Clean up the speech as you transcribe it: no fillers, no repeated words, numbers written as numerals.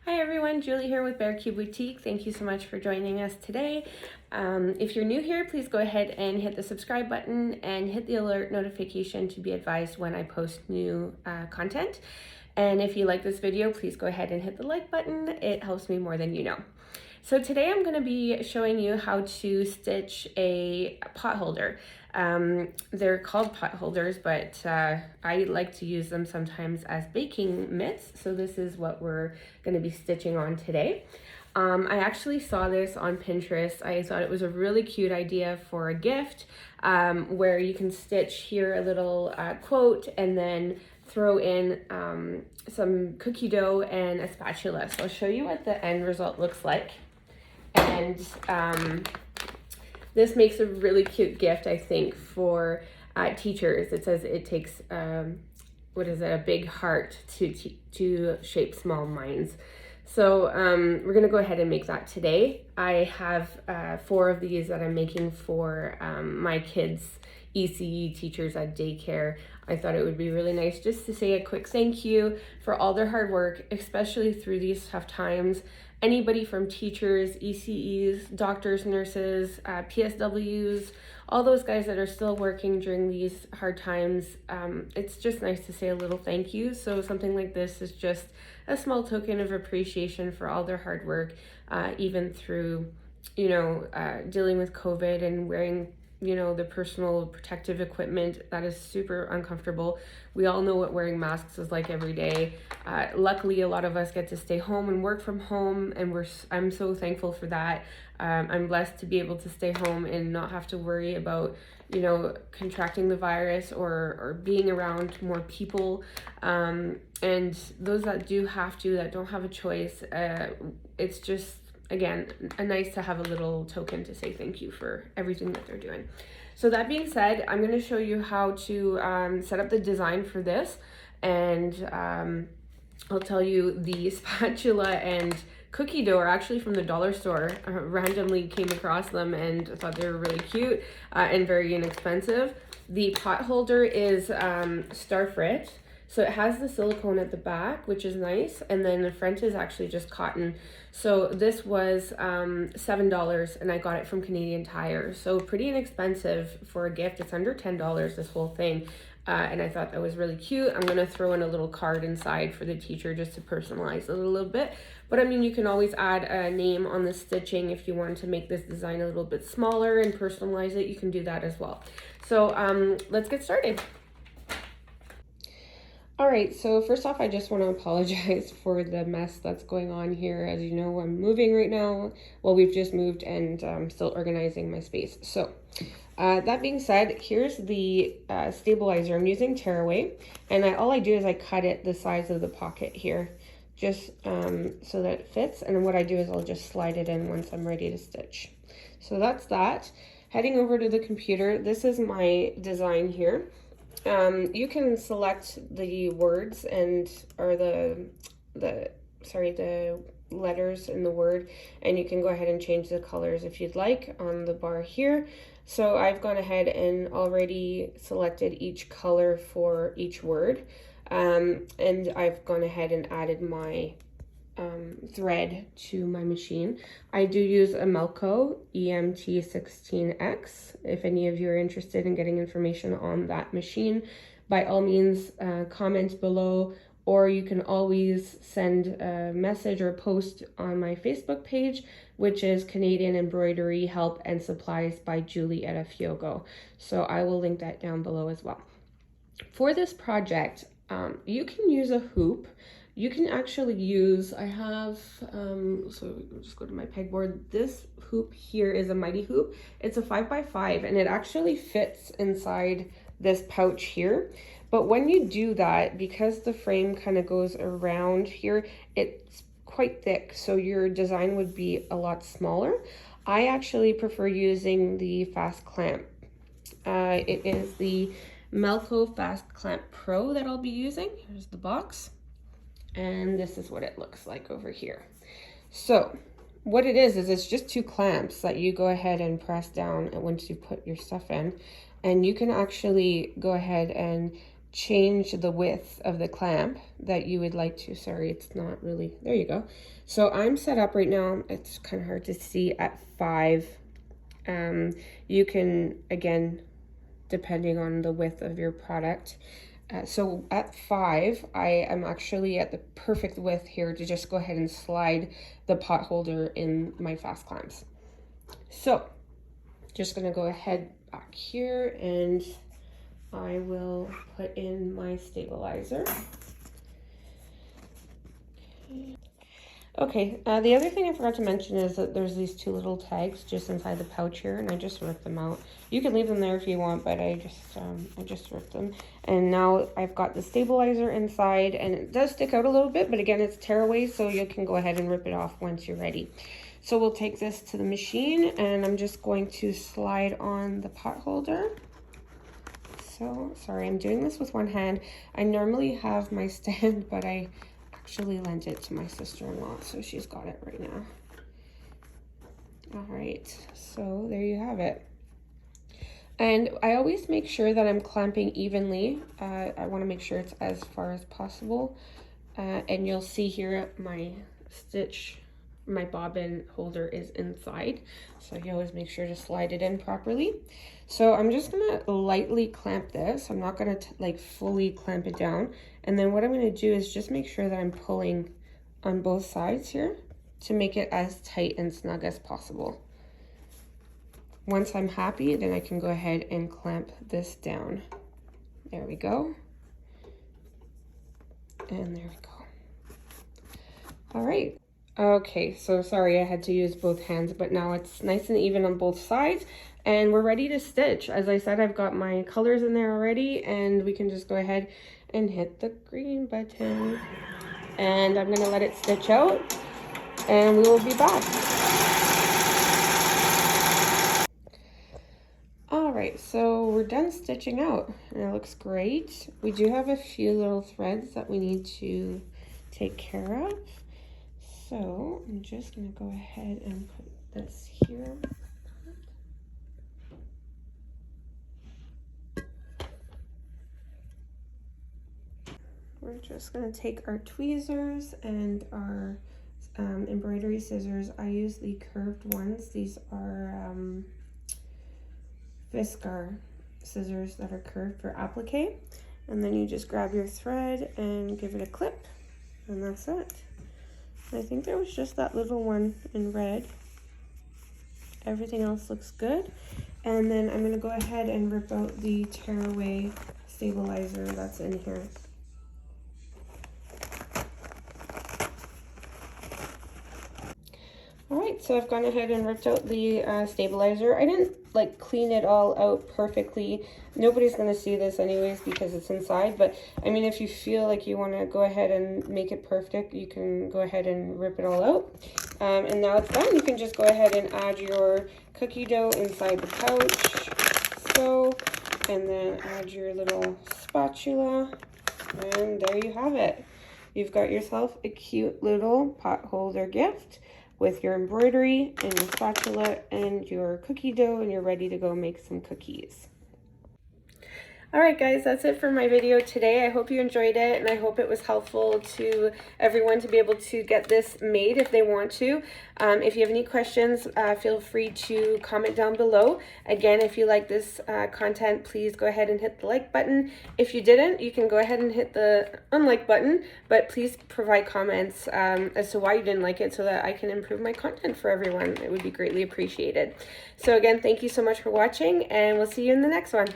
Hi everyone, Julie here with Bear Cube Boutique. Thank you so much for joining us today. If you're new here, please go ahead and hit the subscribe button and hit the alert notification to be advised when I post new content. And if you like this video, please go ahead and hit the like button. It helps me more than you know. So today I'm going to be showing you how to stitch a pot holder. They're called pot holders, but I like to use them sometimes as baking mitts. So this is what we're going to be stitching on today. I actually saw this on Pinterest. I thought it was a really cute idea for a gift where you can stitch here a little quote and then throw in some cookie dough and a spatula. So I'll show you what the end result looks like. And this makes a really cute gift, I think, for teachers. It says it takes, a big heart to shape small minds. So we're gonna go ahead and make that today. I have 4 of these that I'm making for my kids' ECE teachers at daycare. I thought it would be really nice just to say a quick thank you for all their hard work, especially through these tough times. Anybody from teachers, ECEs, doctors, nurses, PSWs, all those guys that are still working during these hard times, it's just nice to say a little thank you. So something like this is just a small token of appreciation for all their hard work, even through, dealing with COVID and wearing the personal protective equipment that is super uncomfortable. We all know what wearing masks is like every day. Luckily, a lot of us get to stay home and work from home, and I'm so thankful for that. I'm blessed to be able to stay home and not have to worry about contracting the virus or being around more people. And those that don't have a choice, it's just, again, nice to have a little token to say thank you for everything that they're doing. So that being said, I'm going to show you how to set up the design for this, and I'll tell you the spatula and cookie dough are actually from the dollar store. Randomly came across them and thought they were really cute and very inexpensive. The pot holder is Starfrit. So it has the silicone at the back, which is nice, and then the front is actually just cotton. So this was $7, and I got it from Canadian Tire. So pretty inexpensive for a gift. It's under $10, this whole thing. And I thought that was really cute. I'm gonna throw in a little card inside for the teacher just to personalize it a little bit. But I mean, you can always add a name on the stitching if you want to make this design a little bit smaller and personalize it. You can do that as well. So let's get started. All right, so first off, I just want to apologize for the mess that's going on here. As you know, I'm moving right now. Well, we've just moved and I'm still organizing my space. So that being said, here's the stabilizer. I'm using tearaway, and all I do is I cut it the size of the pocket here, just so that it fits. And what I do is I'll just slide it in once I'm ready to stitch. So that's that. Heading over to the computer, this is my design here. You can select the words or the letters in the word, and you can go ahead and change the colors if you'd like on the bar here. So I've gone ahead and already selected each color for each word, and I've gone ahead and added my thread to my machine. I do use a Melco EMT16X. If any of you are interested in getting information on that machine, by all means, comment below, or you can always send a message or a post on my Facebook page, which is Canadian Embroidery Help and Supplies by Julie Fiogo. So I will link that down below as well. For this project, you can use a hoop. You can actually use, I have, so just go to my pegboard. This hoop here is a Mighty hoop. It's a 5x5, and it actually fits inside this pouch here. But when you do that, because the frame kind of goes around here, it's quite thick, so your design would be a lot smaller. I actually prefer using the fast clamp. It is the Melco Fast Clamp Pro that I'll be using. Here's the box. And this is what it looks like over here. So what it is it's just 2 clamps that you go ahead and press down once you put your stuff in, and you can actually go ahead and change the width of the clamp that you would like to. Sorry, it's not really, there you go. So I'm set up right now, it's kind of hard to see, at 5. You can, again, depending on the width of your product. So at 5, I am actually at the perfect width here to just go ahead and slide the pot holder in my fast clamps. So just gonna go ahead back here and I will put in my stabilizer. Okay, the other thing I forgot to mention is that there's these 2 little tags just inside the pouch here, and I just ripped them out. You can leave them there if you want, but I just ripped them. And now I've got the stabilizer inside, and it does stick out a little bit, but again, it's tearaway, so you can go ahead and rip it off once you're ready. So we'll take this to the machine, and I'm just going to slide on the pot holder. So, sorry, I'm doing this with one hand. I normally have my stand, but I actually lent it to my sister-in-law, so she's got it right now. All right, so there you have it. And I always make sure that I'm clamping evenly. I want to make sure it's as far as possible. And you'll see here my stitch, my bobbin holder is inside, so you always make sure to slide it in properly. So I'm just gonna lightly clamp this. I'm not gonna like fully clamp it down. And then what I'm gonna do is just make sure that I'm pulling on both sides here to make it as tight and snug as possible. Once I'm happy, then I can go ahead and clamp this down. There we go. And there we go. All right. Okay, so sorry I had to use both hands, but now it's nice and even on both sides, and we're ready to stitch. As I said, I've got my colors in there already, and we can just go ahead and hit the green button. And I'm gonna let it stitch out, and we will be back. All right, so we're done stitching out, and it looks great. We do have a few little threads that we need to take care of. So I'm just gonna go ahead and put this here. We're just gonna take our tweezers and our embroidery scissors. I use the curved ones. These are Viscar scissors that are curved for applique. And then you just grab your thread and give it a clip, and that's it. I think there was just that little one in red. Everything else looks good. And then I'm gonna go ahead and rip out the tearaway stabilizer that's in here. All right, so I've gone ahead and ripped out the stabilizer. I didn't like clean it all out perfectly. Nobody's gonna see this anyways because it's inside, but I mean, if you feel like you wanna go ahead and make it perfect, you can go ahead and rip it all out. And now it's done. You can just go ahead and add your cookie dough inside the pouch. So, and then add your little spatula, and there you have it. You've got yourself a cute little pot holder gift with your embroidery and your spatula and your cookie dough, and you're ready to go make some cookies. All right, guys, that's it for my video today. I hope you enjoyed it, and I hope it was helpful to everyone to be able to get this made if they want to. If you have any questions, feel free to comment down below. Again, if you like this content, please go ahead and hit the like button. If you didn't, you can go ahead and hit the unlike button, but please provide comments as to why you didn't like it so that I can improve my content for everyone. It would be greatly appreciated. So again, thank you so much for watching, and we'll see you in the next one.